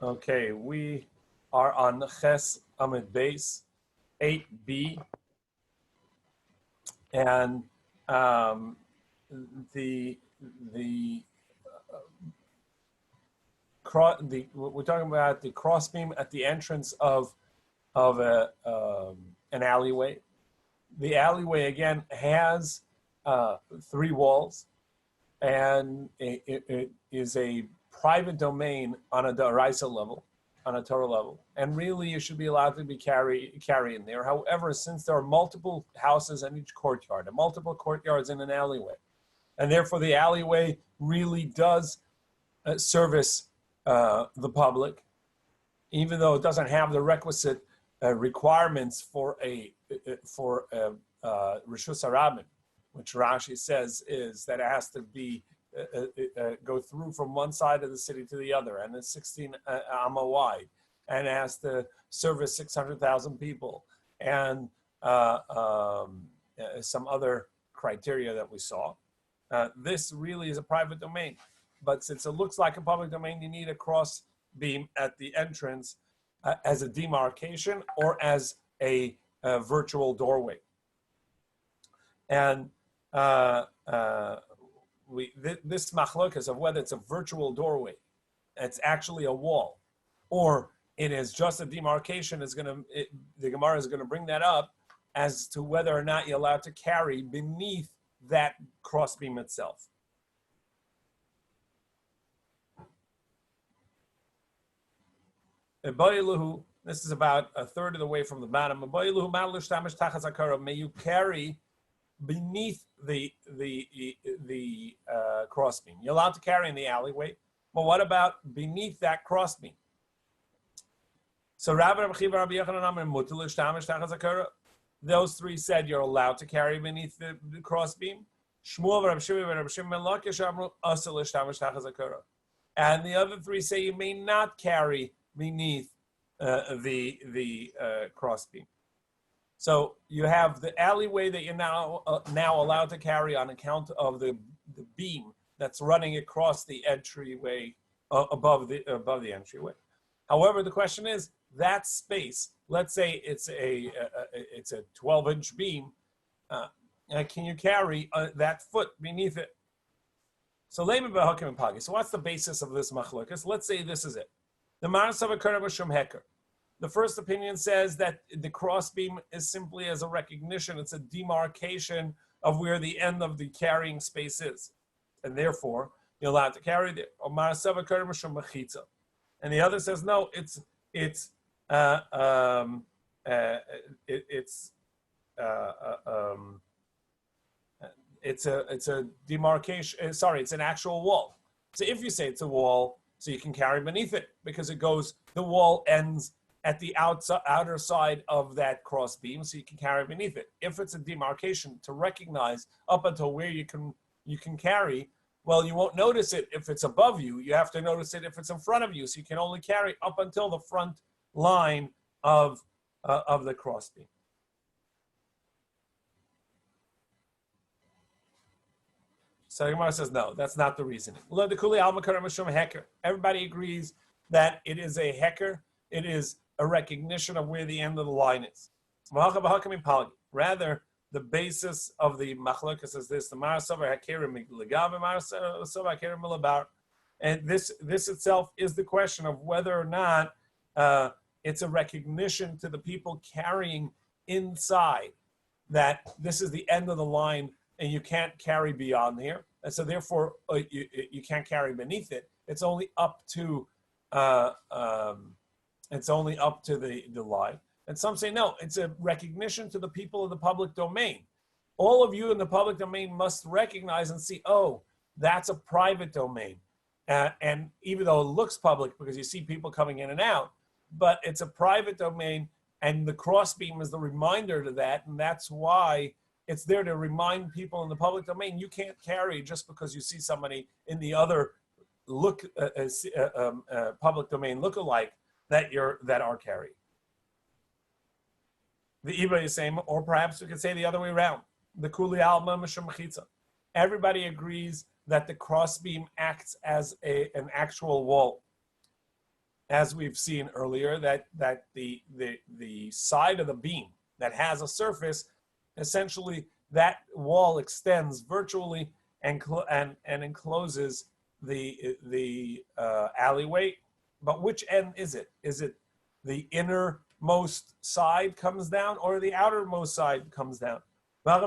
Okay, we are on Ches Amid Base 8b, and the we're talking about the crossbeam at the entrance of an alleyway. The alleyway again has 3 walls, and it is a private domain on a Daraisa level, on a Torah level, and really you should be allowed to be carrying there. However, since there are multiple houses in each courtyard and multiple courtyards in an alleyway, and therefore the alleyway really does service the public, even though it doesn't have the requisite requirements for a Rishus Harabim, which Rashi says is that it has to be go through from one side of the city to the other, and it's 16 amma wide, and it has to service 600,000 people, and some other criteria that we saw. This really is a private domain, but since it looks like a public domain, you need a cross beam at the entrance as a demarcation or as a virtual doorway. And this machlokas of whether it's a virtual doorway, it's actually a wall, or it is just a demarcation, the Gemara is going to bring that up as to whether or not you're allowed to carry beneath that crossbeam itself. This is about a third of the way from the bottom. May you carry beneath the crossbeam. You're allowed to carry in the alleyway, but what about beneath that crossbeam? So those 3 said you're allowed to carry beneath the crossbeam. And the other 3 say you may not carry beneath the crossbeam. So you have the alleyway that you're now allowed to carry on account of the beam that's running across the entryway above the entryway. However, the question is that space. Let's say it's a 12-inch beam. Can you carry that foot beneath it? So So what's the basis of this machlokas? Let's say this is it. The first opinion says that the crossbeam is simply as a recognition. It's a demarcation of where the end of the carrying space is, and therefore you're allowed to carry there. And the other says no, it's a demarcation. Sorry, it's an actual wall. So if you say it's a wall, so you can carry beneath it because the wall ends at the outer side of that cross beam, so you can carry beneath it. If it's a demarcation to recognize up until where you can carry, well, you won't notice it if it's above you. You have to notice it if it's in front of you, so you can only carry up until the front line of the cross beam. So Gemara says, no, that's not the reasoning. Everybody agrees that it is a heker. It is a recognition of where the end of the line is. Rather, the basis of the machlokas is this: and this itself is the question of whether or not it's a recognition to the people carrying inside that this is the end of the line and you can't carry beyond here, and so therefore you can't carry beneath it. It's only up to the line. And some say, no, it's a recognition to the people of the public domain. All of you in the public domain must recognize and see, oh, that's a private domain. And even though it looks public because you see people coming in and out, but it's a private domain, and the crossbeam is the reminder to that, and that's why it's there to remind people in the public domain you can't carry just because you see somebody in the other public domain look-alike that are carried. The Iba is saying, or perhaps we could say the other way around. The Kuli Alma Mishum Mechitza. Everybody agrees that the crossbeam acts as an actual wall. as we've seen earlier, that the side of the beam that has a surface, essentially that wall extends virtually and encloses the alleyway. But which end is it? Is it the innermost side comes down or the outermost side comes down? It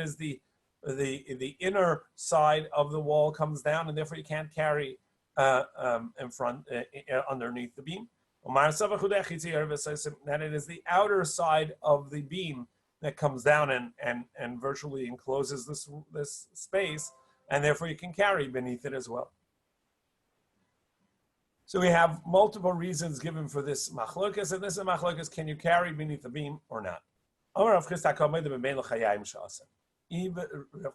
is the inner side of the wall comes down, and therefore you can't carry in front underneath the beam. That it is the outer side of the beam that comes down and virtually encloses this space, and therefore you can carry beneath it as well. So we have multiple reasons given for this machlokas, and this is machlokas: can you carry beneath the beam or not? Rav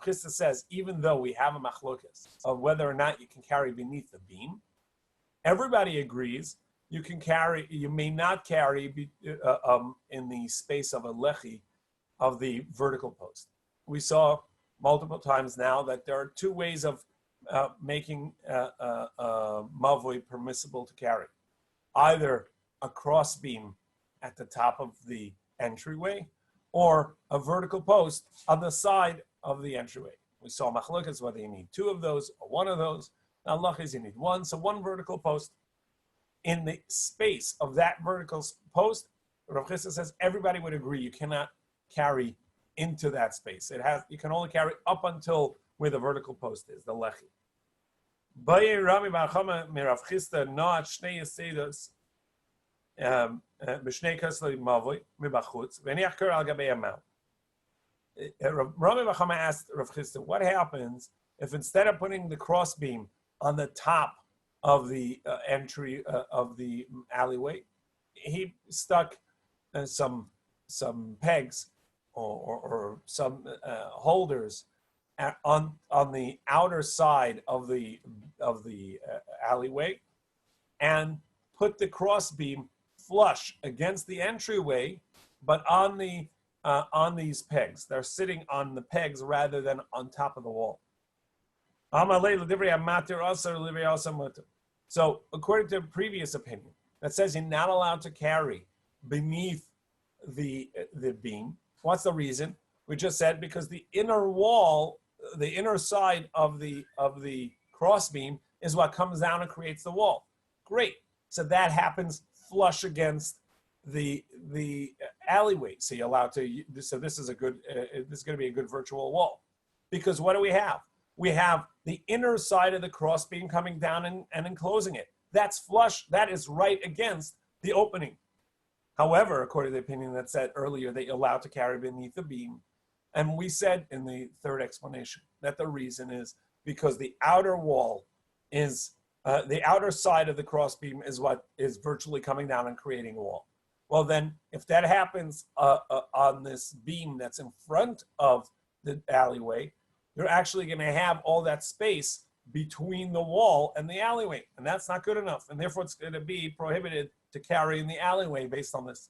Chisda says, even though we have a machlokas of whether or not you can carry beneath the beam, everybody agrees you can carry. You may not carry in the space of a lechi of the vertical post. We saw multiple times now that there are two ways of making mavoi permissible to carry: either a cross beam at the top of the entryway, or a vertical post on the side of the entryway. We saw machlokas whether you need two of those or one of those. Now, halachas you need one, so one vertical post. In the space of that vertical post, Rav Chisda says everybody would agree you cannot carry into that space. You can only carry up until where the vertical post is, the lechi. Rami Bachama asked Rav Chisda, what happens if instead of putting the cross beam on the top of the entry of the alleyway, he stuck some pegs or some holders on the outer side of the alleyway, and put the cross beam flush against the entryway, but on these pegs. They're sitting on the pegs rather than on top of the wall. So, according to a previous opinion that says you're not allowed to carry beneath the beam, what's the reason? We just said because the inner wall, the inner side of the cross beam is what comes down and creates the wall. Great. So that happens flush against the alleyway. So you're allowed to. So this is going to be a good virtual wall, because what do we have? We have the inner side of the cross beam coming down and enclosing it. That's flush. That is right against the opening. However, according to the opinion that said earlier that you're allowed to carry beneath the beam, and we said in the third explanation that the reason is because the outer wall is the outer side of the cross beam is what is virtually coming down and creating a wall. Well, then, if that happens on this beam that's in front of the alleyway, you're actually going to have all that space between the wall and the alleyway, and that's not good enough, and therefore it's going to be prohibited to carry in the alleyway based on this.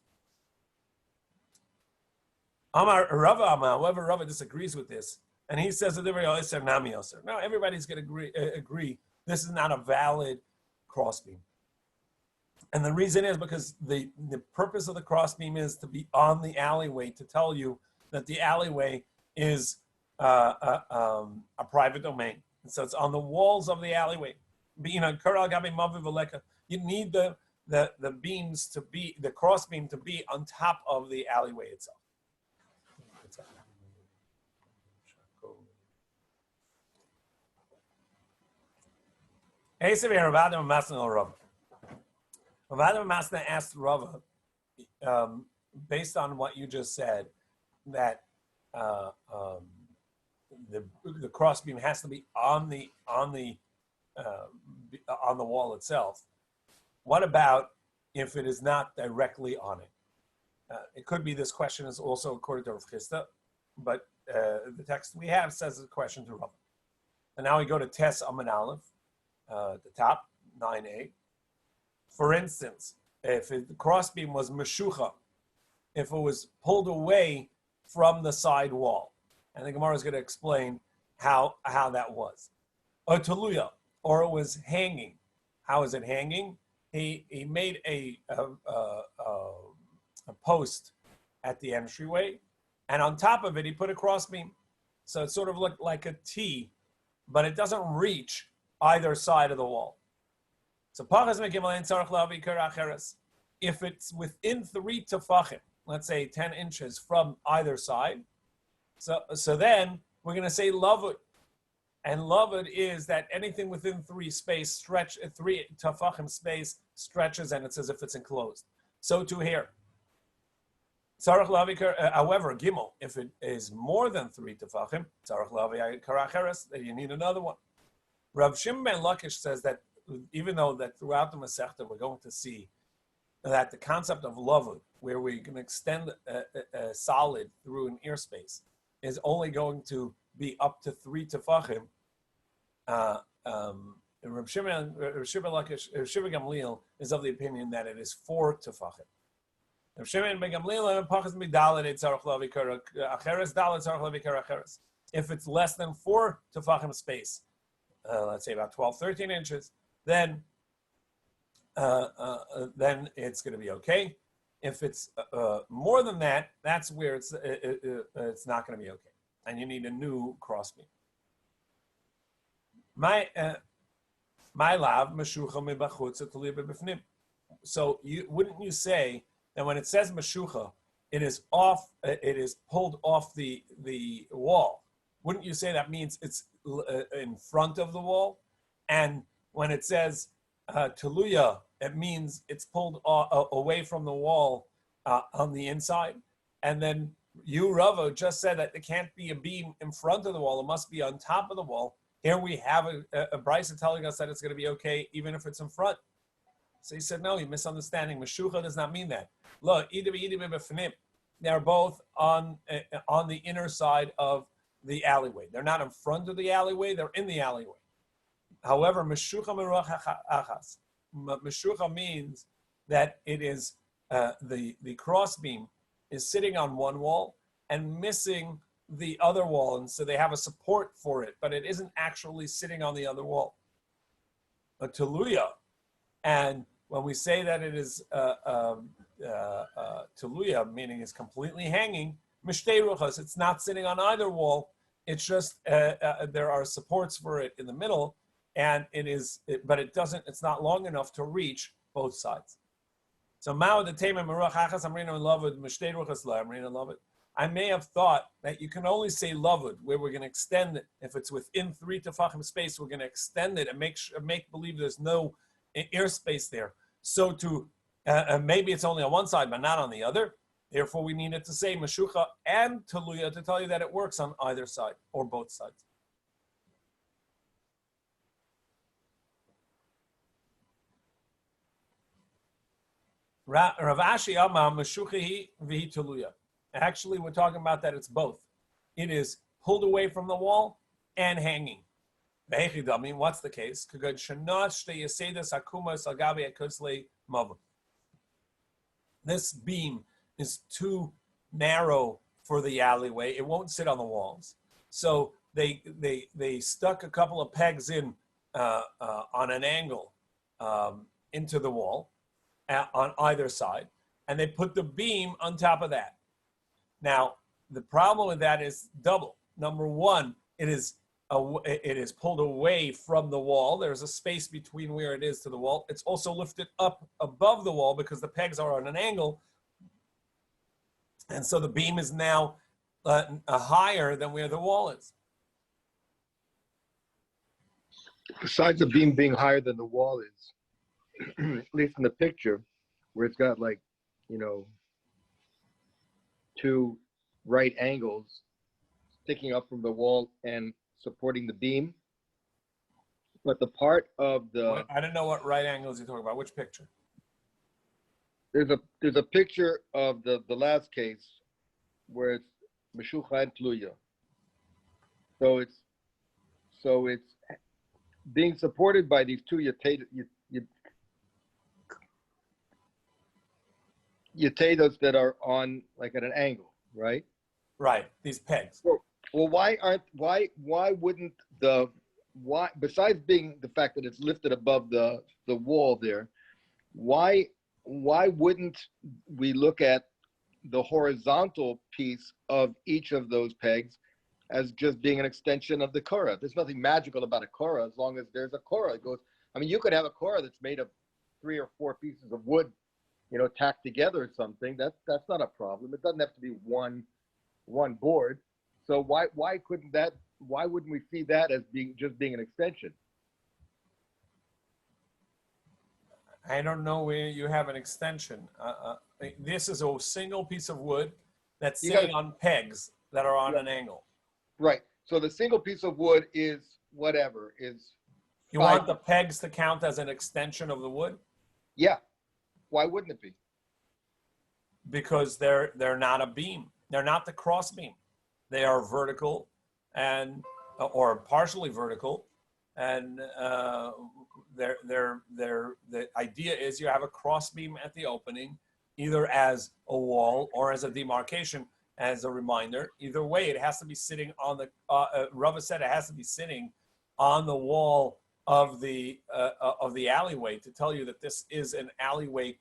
However, Rava disagrees with this, and he says that no, everybody's going to agree this is not a valid crossbeam. And the reason is because the purpose of the crossbeam is to be on the alleyway, to tell you that the alleyway is a private domain. And so it's on the walls of the alleyway. You need the beams to be, the crossbeam to be on top of the alleyway itself. Rav Masna asked Rava, based on what you just said, that the crossbeam has to be on the wall itself. What about if it is not directly on it? It could be this question is also according to Rav Chisda, but the text we have says the question to Rava. And now we go to Tes Amin Aleph, the top 9a. For instance, if the crossbeam was meshucha, if it was pulled away from the side wall, and the Gemara is going to explain how that was, or teluya, or it was hanging, How is it hanging? He made a post at the entryway, and on top of it he put a crossbeam, so it sort of looked like a T, but it doesn't reach either side of the wall. So if it's within 3 tefachim, let's say 10 inches from either side, so then we're going to say lavud. And lavud is that anything within 3 tefachim space stretches, and it's as if it's enclosed. So too here. However, gimel, if it is more than 3 tefachim, then you need another one. Rav Shimon ben Lakish says that even though that throughout the Masechta we're going to see that the concept of lavud, where we can extend a solid through an ear space, is only going to be up to 3 tefachim. Rav Shimon Gamliel is of the opinion that it is 4 tefachim. Rav Shimon ben Gamliel if it's less than 4 tefachim space, let's say about 12, 13 inches, then it's going to be okay. If it's more than that, that's where it's not going to be okay, and you need a new crossbeam. So wouldn't you say that when it says meshucha, it is pulled off the wall? Wouldn't you say that means it's in front of the wall? And when it says teluya, it means it's pulled away from the wall on the inside. And then you, Rava, just said that it can't be a beam in front of the wall; it must be on top of the wall. Here we have a brisa telling us that it's going to be okay even if it's in front. So he said, no, you're misunderstanding. Meshucha does not mean that. Look, they're both on the inner side of the alleyway. They're not in front of the alleyway, they're in the alleyway. However, meshucha meruach achas. Meshucha means that it is the crossbeam is sitting on one wall and missing the other wall, and so they have a support for it, but it isn't actually sitting on the other wall. A teluya, and when we say that it is teluya, meaning it's completely hanging, mishtei ruchas, it's not sitting on either wall. It's just there are supports for it in the middle, and but it doesn't. It's not long enough to reach both sides. So ma'od the tema meruach achas amrina lavud mishtei ruchas la amrina lavud. I may have thought that you can only say lavud, where we're going to extend it. If it's within 3 tefachim space, we're going to extend it and make believe there's no air space there. So maybe it's only on one side, but not on the other. Therefore, we needed to say meshucha and teluya to tell you that it works on either side or both sides. Rav Ashi Amar meshucha v'hi teluya. Actually, we're talking about that it's both. It is pulled away from the wall and hanging. What's the case? This beam is too narrow for the alleyway. It won't sit on the walls. So they stuck a couple of pegs in on an angle into the wall on either side, and they put the beam on top of that. Now, the problem with that is double. Number one, it is pulled away from the wall. There's a space between where it is to the wall. It's also lifted up above the wall because the pegs are on an angle. And so the beam is now higher than where the wall is. Besides the beam being higher than the wall is, at least in the picture, where it's got like, 2 right angles sticking up from the wall and supporting the beam. But the part of the... I don't know what right angles you're talking about. Which picture? There's a picture of the last case where it's Meshucha and Tluya. So it's being supported by these 2 yatados that are on like at an angle, right? Right, these pegs. Well, why wouldn't the why, besides being the fact that it's lifted above the wall there, why wouldn't we look at the horizontal piece of each of those pegs as just being an extension of the korah? There's nothing magical about a korah as long as there's a korah. It goes. I mean, you could have a korah that's made of 3 or 4 pieces of wood, tacked together or something. That's not a problem. It doesn't have to be one board. So why wouldn't we see that as being an extension? I don't know where you have an extension. This is a single piece of wood that's sitting on pegs that are on an angle. Right. So the single piece of wood is whatever is. You want the pegs to count as an extension of the wood? Yeah. Why wouldn't it be? Because they're not a beam. They're not the cross beam. They are vertical or partially vertical, and the idea is you have a cross beam at the opening, either as a wall or as a demarcation, as a reminder. Either way, it has to be sitting on the. Rava said it has to be sitting on the wall of the alleyway to tell you that this is an alleyway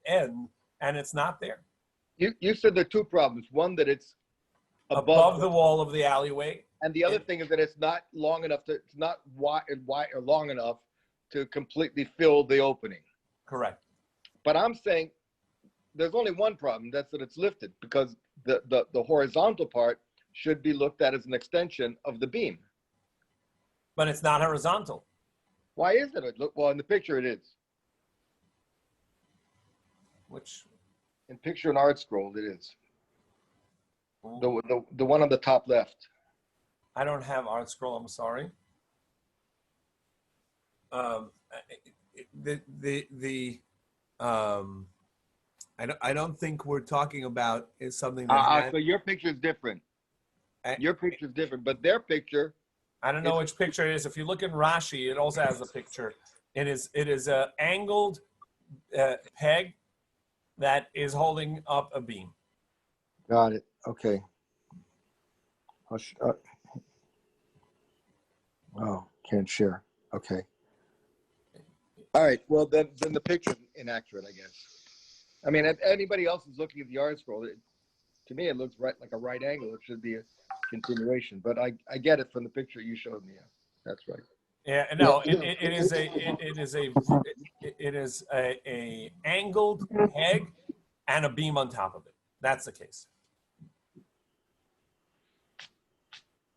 end, and it's not there. You said there are 2 problems. One, that it's above the wall of the alleyway, and the other thing is that it's not long enough it's not wide or long enough to completely fill the opening. Correct. But I'm saying there's only one problem. That's that it's lifted, because the horizontal part should be looked at as an extension of the beam. But it's not horizontal. Why isn't it? Look, well, in the picture it is. Which? In picture and art scroll, it is. The one on the top left. I don't have art scroll. I'm sorry. I don't think we're talking about is something that. So your picture is different. Your picture is different, but their picture. I don't know which picture it is. If you look in Rashi, it also has the picture. It is a angled peg that is holding up a beam. Got it. Okay. Can't share. Okay. All right. Well, then the picture's inaccurate, I guess. I mean, if anybody else is looking at the art scroll, to me it looks right like a right angle. It should be a continuation, but I get it from the picture you showed me. That's right. Yeah. No, it is a angled peg and a beam on top of it. That's the case.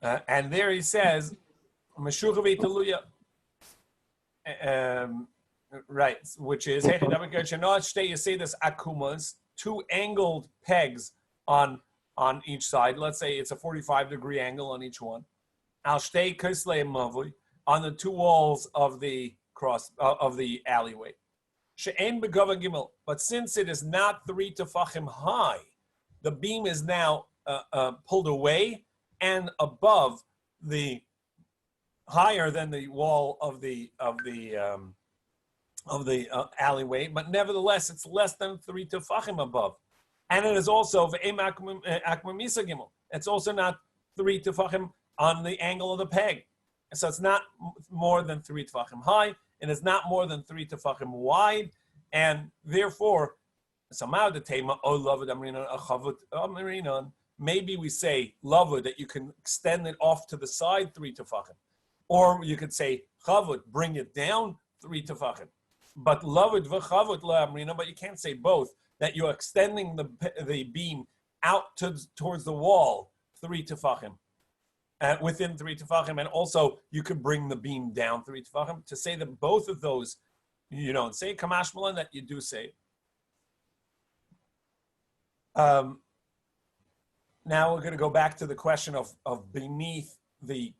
And there he says, right, which is you say this akumas, 2 angled pegs on each side. Let's say it's a 45-degree angle on each one. On the 2 walls of the of the alleyway. But since it is not 3 tefachim high, the beam is now pulled away and above higher than the wall of the alleyway, but nevertheless it's less than 3 tefachim above, and it is also it's also not 3 tefachim on the angle of the peg, so it's not more than 3 tefachim high, and it's not more than 3 tefachim wide, and therefore somehow the tema maybe we say lavud that you can extend it off to the side 3 tefachim, or you could say chavud, bring it down 3 tefachim. But lavud v'chavud la'amrina, but you can't say both. That you're extending the beam out towards the wall 3 tefachim, within 3 tefachim, and also you could bring the beam down 3 tefachim. To say that both of those, you don't say kamash malan, that you do say. Now we're going to go back to the question of beneath the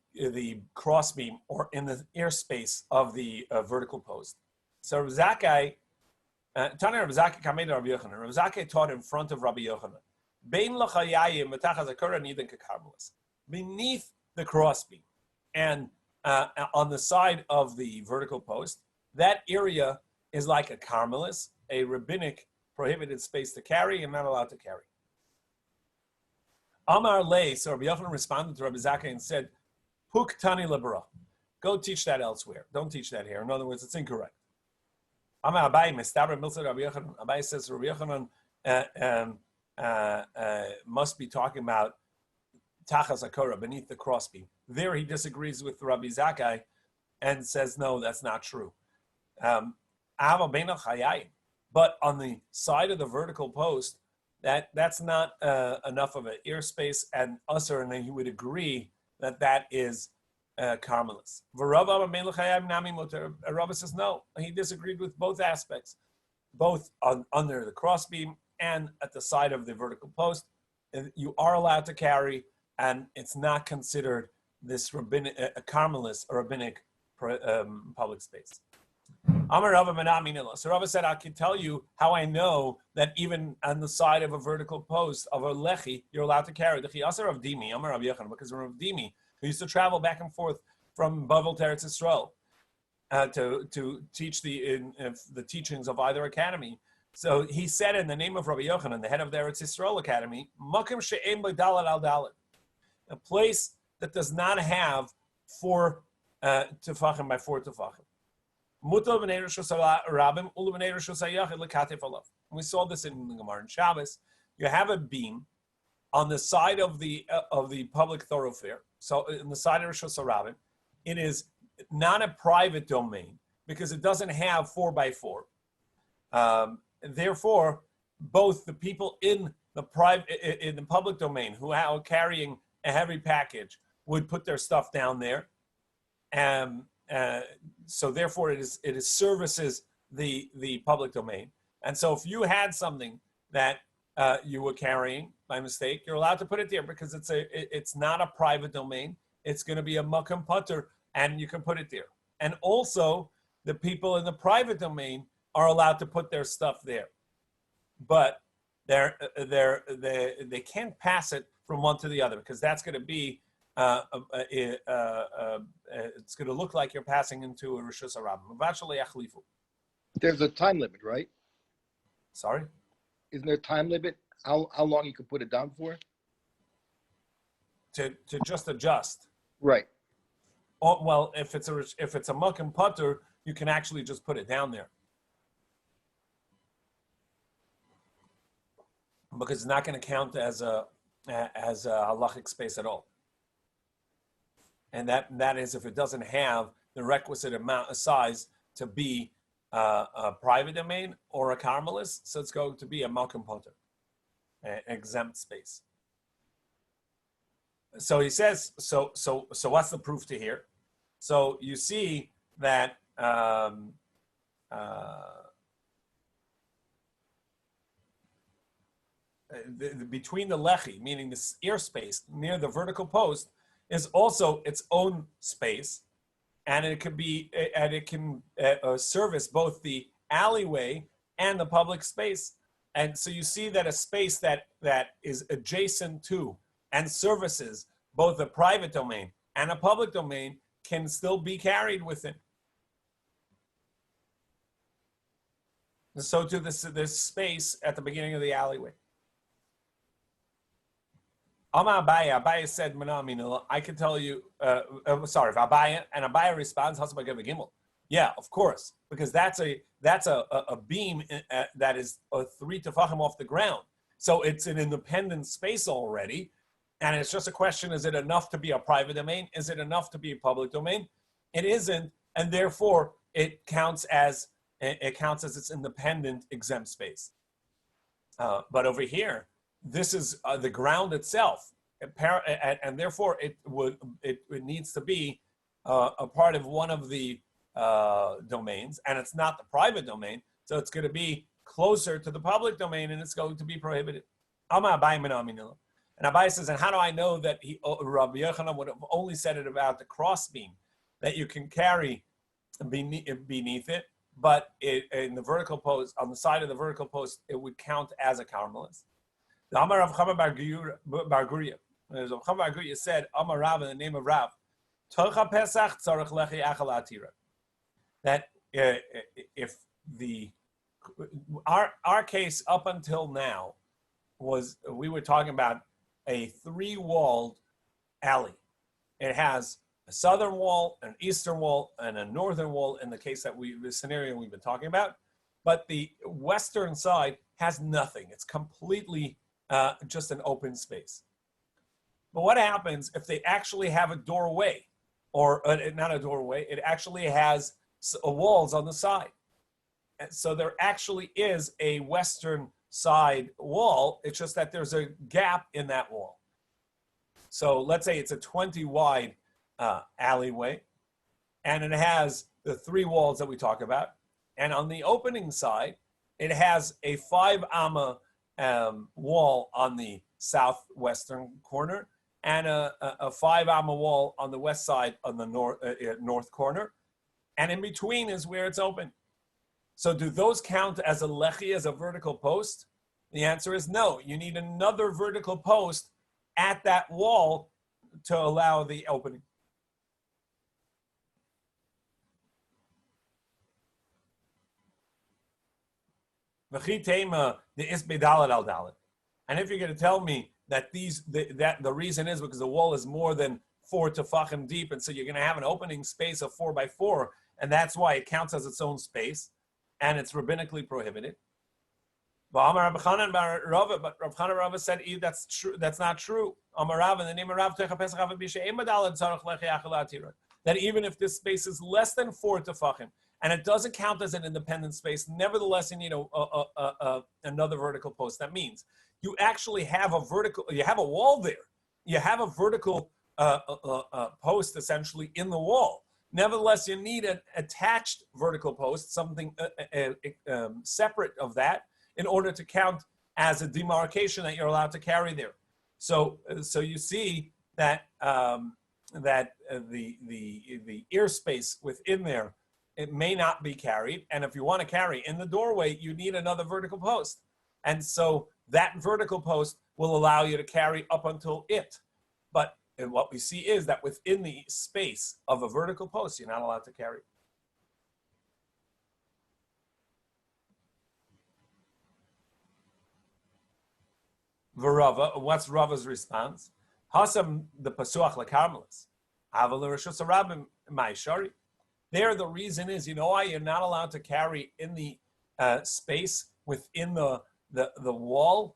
crossbeam or in the airspace of the vertical post. So Rav Zakkai, Tanya Rav Zakkai Kamed Rabbi Yochanan. Rav Zakkai taught in front of Rabbi Yochanan. Bein l'chayayim metachas hakara niden kekarmelis. Beneath the crossbeam and on the side of the vertical post, that area is like a karmelis, a rabbinic prohibited space to carry and not allowed to carry. Amar lei, so Rabbi Yochanan responded to Rabbi Zakkai and said, Huk tani lebara. Go teach that elsewhere. Don't teach that here. In other words, it's incorrect. Abai says Rabbi Yochanan must be talking about Tachas HaKorah, beneath the crossbeam. There he disagrees with Rabbi Zakkai and says, no, that's not true. But on the side of the vertical post, that's not enough of an airspace, and Usher, and he would agree that is Carmelis. Rabbi says no. He disagreed with both aspects, both under the crossbeam and at the side of the vertical post. You are allowed to carry, and it's not considered this rabbinic, Carmelis or rabbinic public space. So Rabbi said, I can tell you how I know that even on the side of a vertical post of a lechi, you're allowed to carry. Because Rav Dimi, who used to travel back and forth from Bavel to Eretz Yisrael to teach the teachings of either academy. So he said in the name of Rabbi Yochanan, the head of the Eretz Yisrael Academy, Makim she'em b'dalad al dalad, a place that does not have 4 tefachim by 4 tefachim. We saw this in the Gemara in Shabbos. You have a beam on the side of the public thoroughfare. So in the side of Rosh Hashanah, it is not a private domain because it doesn't have 4 by 4. Therefore, both the people in the public domain who are carrying a heavy package would put their stuff down there. So therefore, it is services the public domain. And so if you had something that you were carrying by mistake, you're allowed to put it there because it's not a private domain. It's going to be a makam putter, and you can put it there. And also, the people in the private domain are allowed to put their stuff there, but they can't pass it from one to the other because that's going to be it's going to look like you're passing into a Rishus Harabim. There's a time limit, right? Sorry? Isn't there a time limit? How long you can put it down for? To just adjust. Right. Oh, well, if it's a muck and putter, you can actually just put it down there. Because it's not going to count as a halachic space at all. And that is if it doesn't have the requisite amount of size to be a private domain or a Carmelis, so it's going to be a Malcolm Potter, an exempt space. So he says, so what's the proof to here? So you see that between the lechi, meaning this airspace near the vertical post, is also its own space, and it can service both the alleyway and the public space. And so you see that a space that is adjacent to and services both a private domain and a public domain can still be carried within. So to this space at the beginning of the alleyway. Abaye said, I can tell you, sorry, if Abaye responds, yeah, of course, because that's a beam that is 3 tefachim off the ground. So it's an independent space already, and it's just a question, is it enough to be a private domain? Is it enough to be a public domain? It isn't, and therefore it counts as its independent exempt space. But over here, this is the ground itself, and therefore it needs to be a part of one of the domains, and it's not the private domain, so it's going to be closer to the public domain, and it's going to be prohibited. And Abai says, and how do I know that Rabbi Yochanan would have only said it about the crossbeam, that you can carry beneath it, but in the vertical post, on the side of the vertical post, it would count as a Carmelis. The Amar of Chama Bar Guria, as Chama Bar Guria said, Amar Rav, in the name of Rav, Tocha Pesach tzarich lechi achal atira. That if our case up until now was, we were talking about a 3-walled alley. It has a southern wall, an eastern wall, and a northern wall in the case that the scenario we've been talking about. But the western side has nothing. It's completely just an open space. But what happens if they actually have a doorway, or not a doorway, it actually has walls on the side? And so there actually is a western side wall. It's just that there's a gap in that wall. So let's say it's a 20 wide alleyway, and it has the 3 walls that we talk about. And on the opening side, it has a 5 amma wall on the southwestern corner, and a 5 amma wall on the west side on the north corner. And in between is where it's open. So do those count as a lechi, as a vertical post? The answer is no. You need another vertical post at that wall to allow the opening. And if you're going to tell me that the reason is because the wall is more than 4 tefachim deep, and so you're going to have an opening space of 4 by 4, and that's why it counts as its own space, and it's rabbinically prohibited. But Rav Chanan Rava said that's true. That's not true. That even if this space is less than 4 tefachim, and it doesn't count as an independent space, nevertheless you need another vertical post. That means you actually have a wall there. You have a vertical post essentially in the wall. Nevertheless, you need an attached vertical post, something separate of that, in order to count as a demarcation that you're allowed to carry there. So you see that the airspace within there, it may not be carried, and if you want to carry in the doorway, you need another vertical post, and so that vertical post will allow you to carry up until it. But what we see is that within the space of a vertical post, you're not allowed to carry. V'Rava, what's Rava's response? Hasam the pasuach lekarmelis, aval reshus harabim ma'ishari. There, the reason is, you know why you're not allowed to carry in the space within the wall?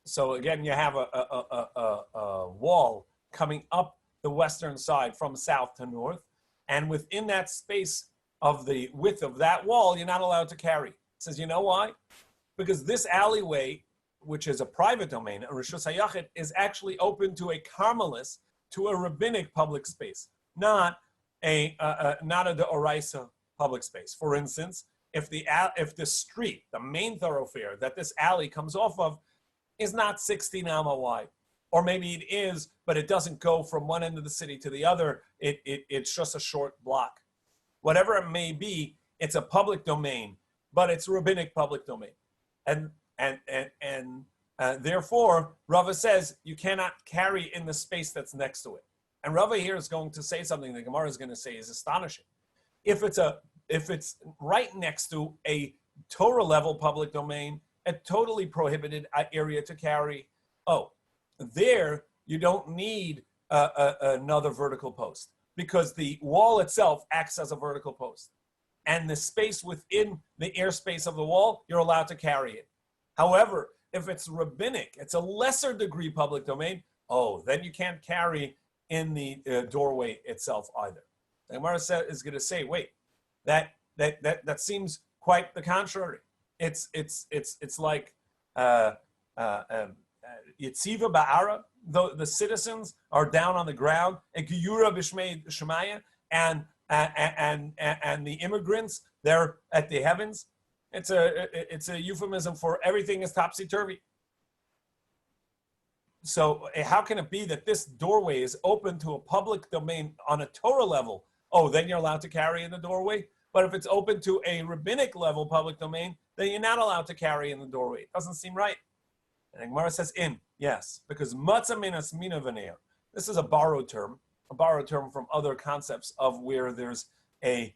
So again, you have a wall coming up the western side from south to north, and within that space of the width of that wall, you're not allowed to carry. It says, you know why? Because this alleyway, which is a private domain, a Rishus HaYachid, is actually open to a Carmelis, to a rabbinic public space, not a D'Oraisa public space. For instance, if the street, the main thoroughfare that this alley comes off of, is not 60 nama wide, or maybe it is, but it doesn't go from one end of the city to the other. It's just a short block. Whatever it may be, it's a public domain, but it's rabbinic public domain, and therefore Rava says you cannot carry in the space that's next to it. And Rava here is going to say something the Gemara is going to say is astonishing. If it's right next to a Torah level public domain, a totally prohibited area to carry, there you don't need another vertical post, because the wall itself acts as a vertical post, and the space within the airspace of the wall, you're allowed to carry it. However, if it's rabbinic, it's a lesser degree public domain, then you can't carry in the doorway itself either. The Gemara is going to say, wait, that seems quite the contrary. It's like Yitziva Ba'ara, the citizens are down on the ground, and Giyura B'Shmei Shemaya, and the immigrants, they're at the heavens. It's a euphemism for everything is topsy-turvy. So how can it be that this doorway is open to a public domain on a Torah level? Then you're allowed to carry in the doorway. But if it's open to a rabbinic level public domain, then you're not allowed to carry in the doorway. It doesn't seem right. And Gemara says yes, because matzah minas mina v'neir. This is a borrowed term from other concepts of where there's we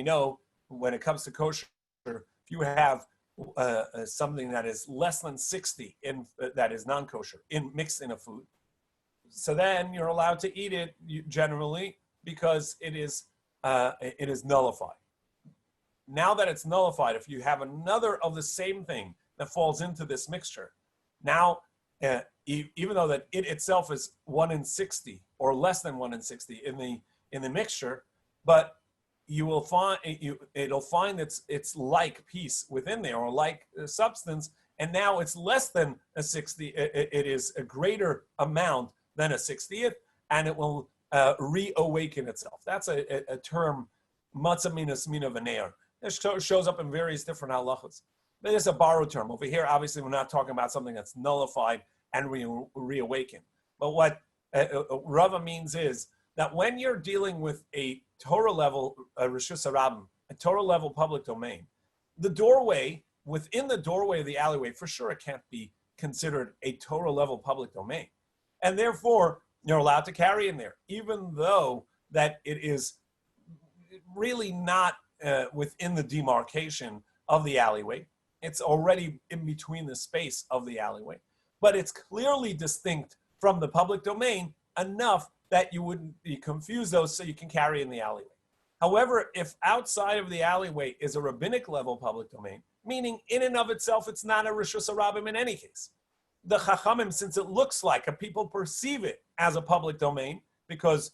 know when it comes to kosher, if you have something that is less than 60 that is non-kosher mixed in a food, so then you're allowed to eat it generally because it is nullified. Now that it's nullified, if you have another of the same thing that falls into this mixture, now even though that it itself is 1 in 60 or less than 1 in 60 in the mixture, but you will find it'll find its like piece within there or like substance, and now it's less than a 60. It is a greater amount than a 60th, and it will reawaken itself. That's a term, matzah minas mina v'neir. It shows up in various different halachos. But it's a borrowed term. Over here, obviously, we're not talking about something that's nullified and reawakened. But what Rava means is that when you're dealing with a Torah level Reshus HaRabim, a Torah level public domain, the doorway, within the doorway of the alleyway, for sure it can't be considered a Torah level public domain. And therefore, you're allowed to carry in there, even though that it is really not within the demarcation of the alleyway. It's already in between the space of the alleyway, but it's clearly distinct from the public domain enough that you wouldn't be confused those, so you can carry in the alleyway. However, if outside of the alleyway is a rabbinic level public domain, meaning in and of itself it's not a Reshus HaRabim in any case, the Chachamim, since it looks like, and people perceive it as a public domain, because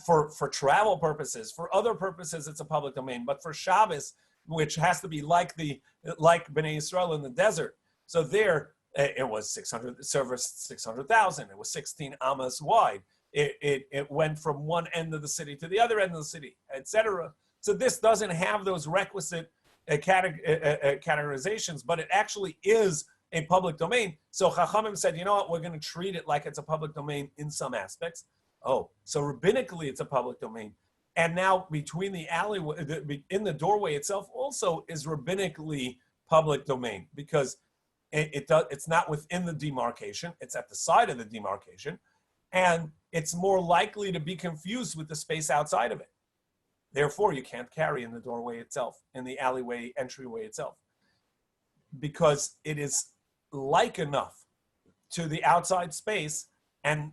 for travel purposes, for other purposes, it's a public domain, but for Shabbos, which has to be like Bnei Yisrael in the desert, so there it was 600, serviced 600,000. It was 16 amas wide. It went from one end of the city to the other end of the city, etc. So this doesn't have those requisite categorizations, but it actually is a public domain. So Chachamim said, you know what, we're going to treat it like it's a public domain in some aspects. Oh, so rabbinically it's a public domain. And now between the alleyway, in the doorway itself also is rabbinically public domain, because it's not within the demarcation, it's at the side of the demarcation, and it's more likely to be confused with the space outside of it. Therefore, you can't carry in the doorway itself, in the alleyway entryway itself, because it is like enough to the outside space, and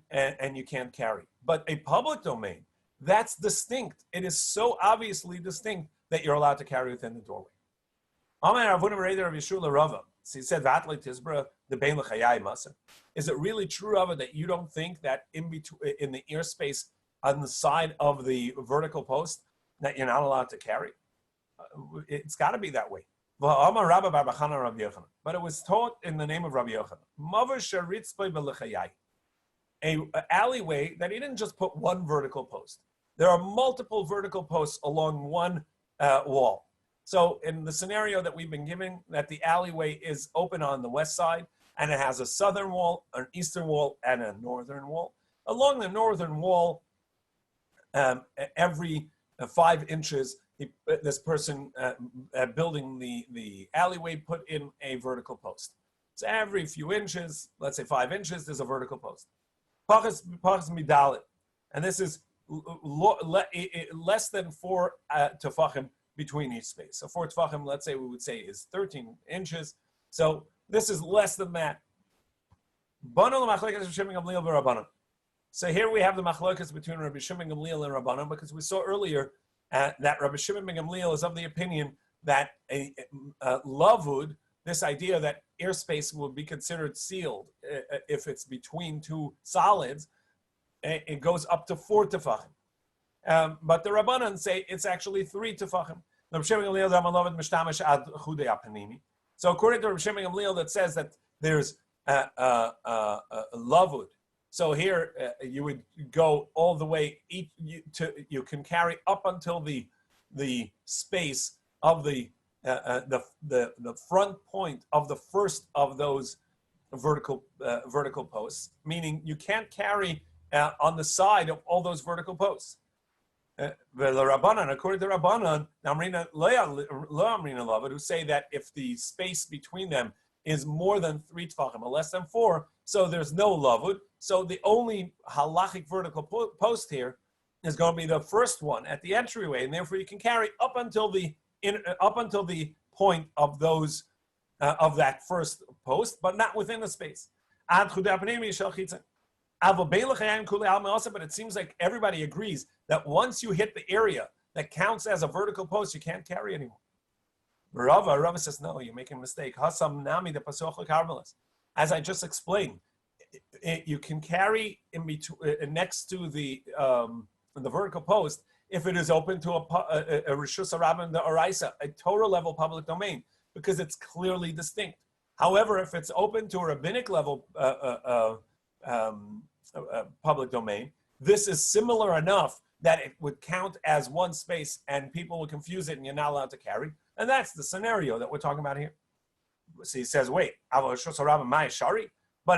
you can't carry. But a public domain, that's distinct. It is so obviously distinct that you're allowed to carry within the doorway. So he said, is it really true, Rava, that you don't think that in the airspace on the side of the vertical post that you're not allowed to carry? It's got to be that way. But it was taught in the name of Rabbi Yochanan. An alleyway that he didn't just put one vertical post. There are multiple vertical posts along one wall. So in the scenario that we've been given, that the alleyway is open on the west side, and it has a southern wall, an eastern wall, and a northern wall. Along the northern wall, every 5 inches, this person building the alleyway put in a vertical post. So every few inches, let's say 5 inches, there's a vertical post. Pachas midalit, and this is less than 4 tefachim between each space. So 4 tefachim, let's say we would say, is 13 inches. So this is less than that. So here we have the machlokas between Rabbi Shimon Gamliel and Rabbanan, because we saw earlier that Rabbi Shimon ben Gamliel is of the opinion that a lavud, this idea that airspace will be considered sealed if it's between 2 solids, it goes up to 4 tefachim. But the Rabbanan say it's actually 3 tefachim. So according to Rabbi Shimon Gamliel, that says that there's lavud. So here you would go all the way. You can carry up until the space of the front point of the first of those vertical posts. Meaning you can't carry on the side of all those vertical posts. According to Rabbanan, who say that if the space between them is more than 3 tefachim or less than 4, so there's no lavud. So the only halachic vertical post here is going to be the first one at the entryway, and therefore you can carry up until the point of those of that first post, but not within the space. But it seems like everybody agrees that once you hit the area that counts as a vertical post, you can't carry anymore. Rava says, no, you're making a mistake. As I just explained, you can carry in between next to the vertical post if it is open to a Rishus Harabim the Oraisa, a Torah level public domain, because it's clearly distinct. However, if it's open to a rabbinic level public domain, this is similar enough that it would count as one space and people will confuse it and you're not allowed to carry. And that's the scenario that we're talking about here. So he says, wait, but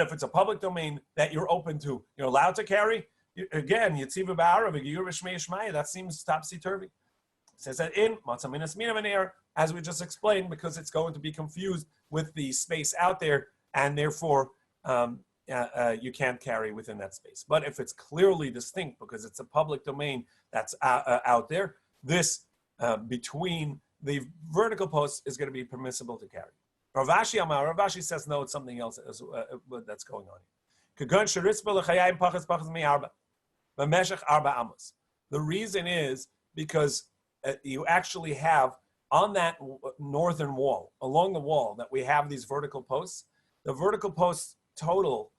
if it's a public domain that you're open to, you're allowed to carry, again, that seems topsy-turvy. It says that in as we just explained, because it's going to be confused with the space out there, and therefore you can't carry within that space. But if it's clearly distinct, because it's a public domain that's out there, this between the vertical posts is going to be permissible to carry. Ravashi says no, it's something else that's going on here. The reason is because you actually have on that northern wall, along the wall, that we have these vertical posts. The vertical posts total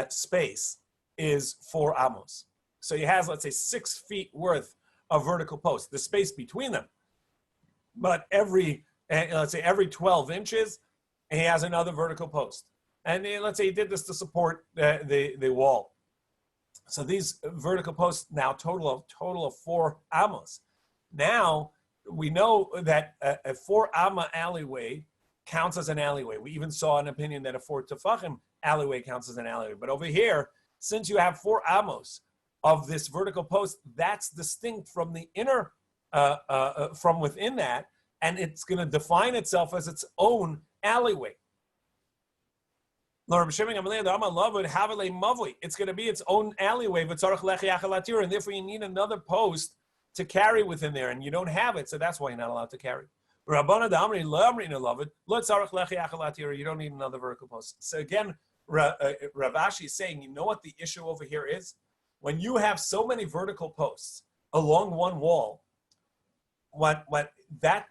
space is 4 amos. So he has, let's say, 6 feet worth of vertical posts, the space between them. But every 12 inches, he has another vertical post. And let's say he did this to support the wall. So these vertical posts now total of 4 amos. Now, we know that a 4 amma alleyway counts as an alleyway. We even saw an opinion that a 4 tefachim alleyway counts as an alleyway. But over here, since you have 4 amos of this vertical post, that's distinct from the inner, from within that, and it's going to define itself as its own alleyway. It's going to be its own alleyway, and therefore you need another post to carry within there, and you don't have it, so that's why you're not allowed to carry. You don't need another vertical post. So again, Ravashi is saying, you know what the issue over here is? When you have so many vertical posts along one wall, what that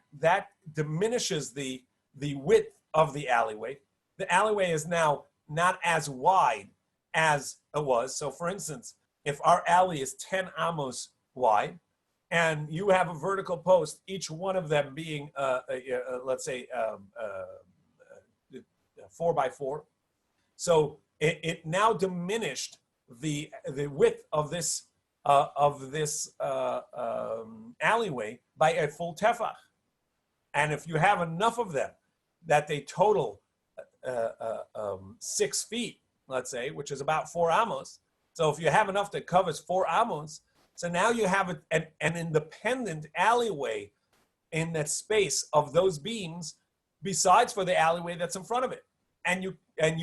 diminishes the width of the alleyway. The alleyway is now not as wide as it was. So for instance, if our alley is 10 amos wide, and you have a vertical post, each one of them being, let's say, 4 by 4. So it now diminished the width of this alleyway by a full tefach. And if you have enough of them that they total 6 feet, let's say, which is about 4 amos. So if you have enough that covers 4 amos, so now you have an independent alleyway in that space of those beams, besides for the alleyway that's in front of it. And you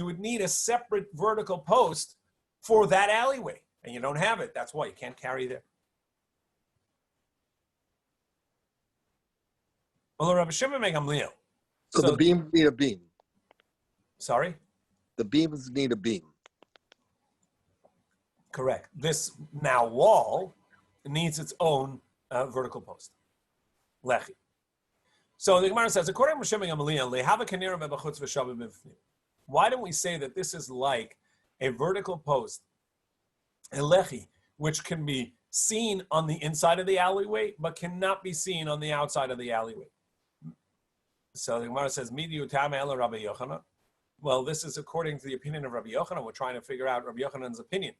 would need a separate vertical post for that alleyway, and you don't have it. That's why you can't carry there. Well, Rabbi Shimon ben Gamliel. So the beams need a beam. Sorry? The beams need a beam. Correct. This now wall needs its own vertical post. Lechi. So the Gemara says, according to Shimon ben Gamliel, lehava kanira mebachutz v'shavim b'fnim. Why don't we say that this is like a vertical post, a lechi, which can be seen on the inside of the alleyway, but cannot be seen on the outside of the alleyway? So the Gemara says, Midi utam ela Rabbi Yochanan. Well, this is according to the opinion of Rabbi Yochanan. We're trying to figure out Rabbi Yochanan's opinion.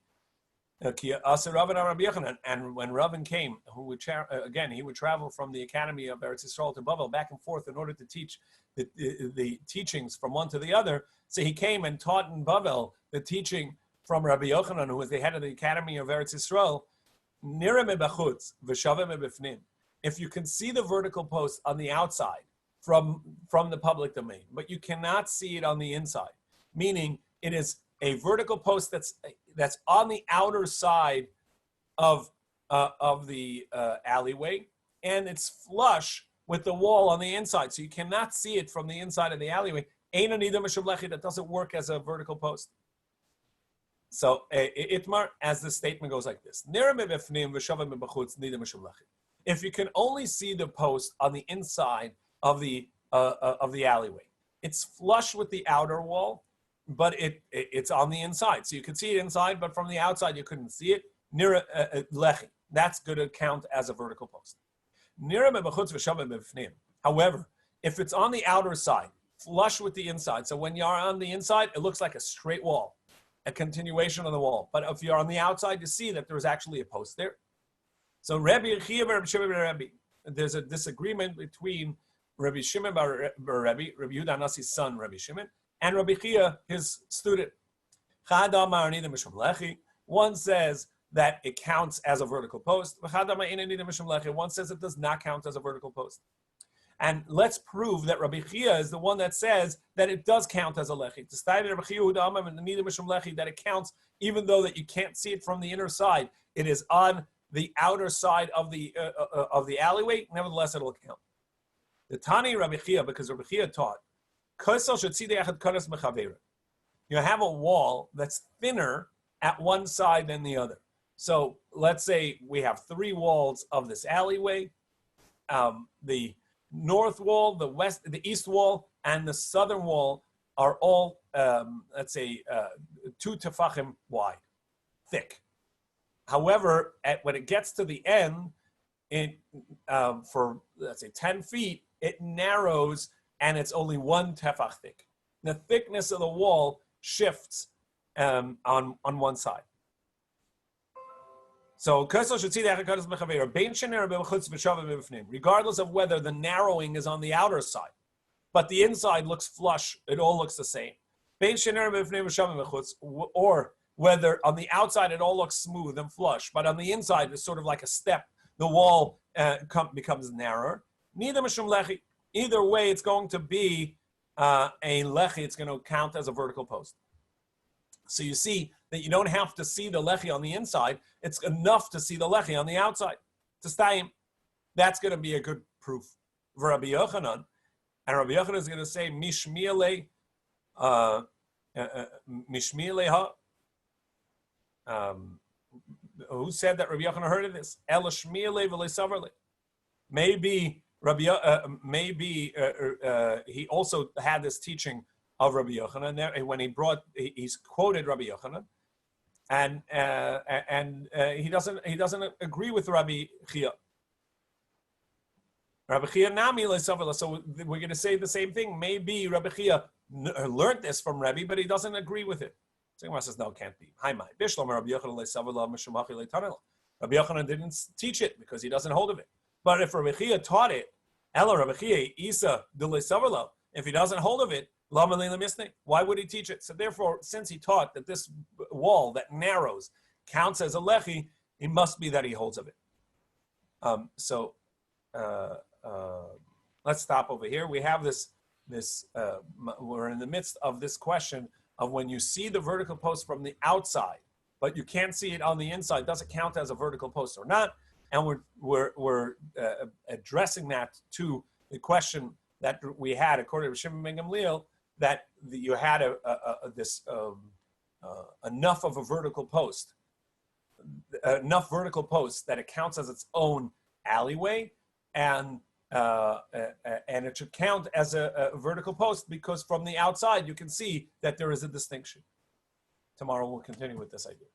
And when Ravin came, he would travel from the academy of Eretz Yisrael to Bavel back and forth in order to teach the teachings from one to the other. So he came and taught in Bavel the teaching from Rabbi Yochanan, who was the head of the academy of Eretz Yisrael. If you can see the vertical post on the outside from the public domain, but you cannot see it on the inside, meaning it is a vertical post that's on the outer side of the alleyway, and it's flush with the wall on the inside, so you cannot see it from the inside of the alleyway. That doesn't work as a vertical post. So itmar, as the statement goes like this: if you can only see the post on the inside of the alleyway, it's flush with the outer wall, but it's on the inside, so you can see it inside, but from the outside you couldn't see it. Nira lechi, that's going to count as a vertical post. However, if it's on the outer side, flush with the inside, so when you're on the inside, it looks like a straight wall, a continuation of the wall. But if you're on the outside, you see that there's actually a post there. So Rabbi there's a disagreement between Rabbi Shimon bar Rabbi Yehuda Nasi's son, Rabbi Shimon, and Rabbi Chia, his student. One says that it counts as a vertical post. One says it does not count as a vertical post. And let's prove that Rabbi Chia is the one that says that it does count as a lechi. That it counts even though that you can't see it from the inner side. It is on the outer side of the alleyway. Nevertheless, it will count. The Tani Rabbi Chia, because Rabbi Chia taught, you have a wall that's thinner at one side than the other. So let's say we have three walls of this alleyway. The north wall, the east wall, and the southern wall are all, let's say, 2 tefachim wide, thick. However, when it gets to the end, for let's say 10 feet, it narrows and it's only 1 tefach thick. The thickness of the wall shifts on one side. So, regardless of whether the narrowing is on the outer side, but the inside looks flush, it all looks the same. Or whether on the outside it all looks smooth and flush, but on the inside it's sort of like a step, the wall becomes narrower. Either way, it's going to be a lechi, it's going to count as a vertical post. So you see that you don't have to see the lechi on the inside. It's enough to see the lechi on the outside. To stayim, that's going to be a good proof for Rabbi Yochanan. And Rabbi Yochanan is going to say, Mishmiele ha. Who said that Rabbi Yochanan heard of this? Ela shmiele v'le savarle. Maybe he also had this teaching of Rabbi Yochanan. When he's quoted Rabbi Yochanan, and he doesn't agree with Rabbi Chia. Rabbi Chia nami le'savela. So we're going to say the same thing. Maybe Rabbi Chia learned this from Rabbi, but he doesn't agree with it. So he says, no, it can't be. Rabbi Yochanan didn't teach it because he doesn't hold of it. But if Rabbi Chia taught it, Ella Rabbi Chia Isa de le'savela, if he doesn't hold of it, why would he teach it? So therefore, since he taught that this wall that narrows counts as a lechi, it must be that he holds of it. Let's stop over here. We have this. We're in the midst of this question of when you see the vertical post from the outside, but you can't see it on the inside. Does it count as a vertical post or not? And we're addressing that to the question that we had according to Shimon ben Gamliel, that you had enough of a vertical post, enough vertical posts that it counts as its own alleyway, and it should count as a vertical post because from the outside you can see that there is a distinction. Tomorrow we'll continue with this idea.